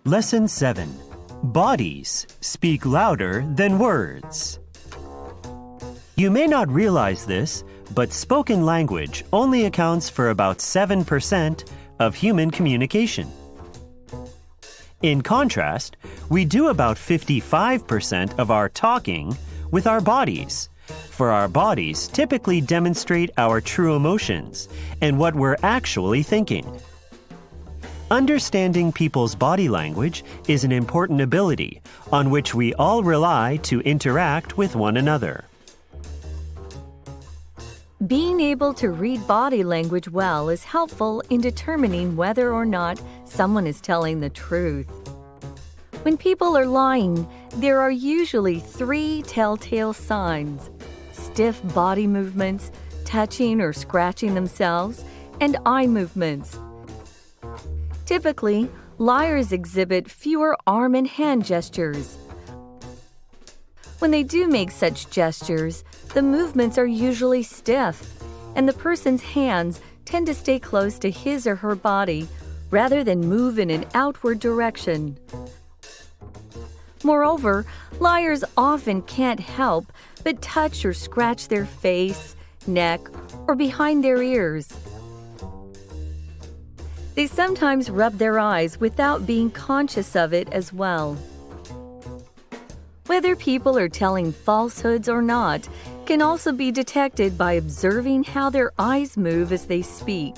Lesson 7. Bodies speak louder than words. You may not realize this, but spoken language only accounts for about 7% of human communication. In contrast, we do about 55% of our talking with our bodies, for our bodies typically demonstrate our true emotions and what we're actually thinking. Understanding people's body language is an important ability on which we all rely to interact with one another. Being able to read body language well is helpful in determining whether or not someone is telling the truth. When people are lying, there are usually 3 telltale signs: stiff body movements, touching or scratching themselves, and eye movements. Typically, liars exhibit fewer arm and hand gestures. When they do make such gestures, the movements are usually stiff, and the person's hands tend to stay close to his or her body rather than move in an outward direction. Moreover, liars often can't help but touch or scratch their face, neck, or behind their ears. They sometimes rub their eyes without being conscious of it as well. Whether people are telling falsehoods or not can also be detected by observing how their eyes move as they speak.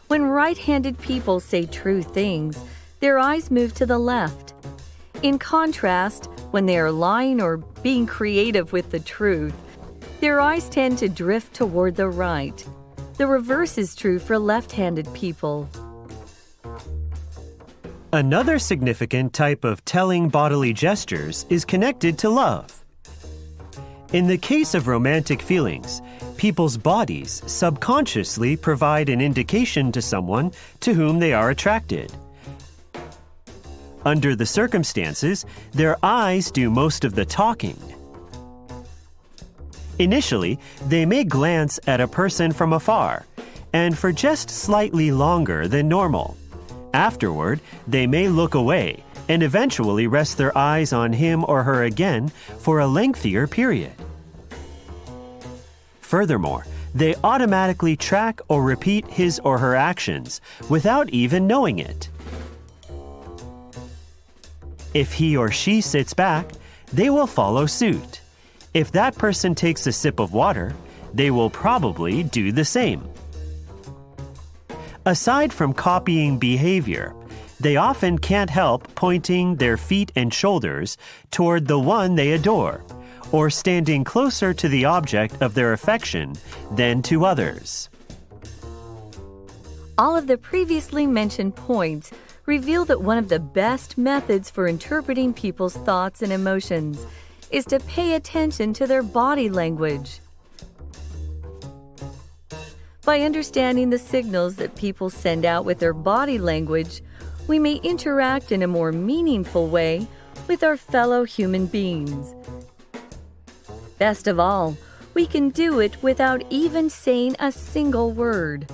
When right-handed people say true things, their eyes move to the left. In contrast, when they are lying or being creative with the truth, their eyes tend to drift toward the right. The reverse is true for left-handed people. Another significant type of telling bodily gestures is connected to love. In the case of romantic feelings, people's bodies subconsciously provide an indication to someone to whom they are attracted. Under the circumstances, their eyes do most of the talking. Initially, they may glance at a person from afar, and for just slightly longer than normal. Afterward, they may look away and eventually rest their eyes on him or her again for a lengthier period. Furthermore, they automatically track or repeat his or her actions without even knowing it. If he or she sits back, they will follow suit. If that person takes a sip of water, they will probably do the same. Aside from copying behavior, they often can't help pointing their feet and shoulders toward the one they adore, or standing closer to the object of their affection than to others. All of the previously mentioned points reveal that one of the best methods for interpreting people's thoughts and emotions is to pay attention to their body language. By understanding the signals that people send out with their body language, we may interact in a more meaningful way with our fellow human beings. Best of all, we can do it without even saying a single word.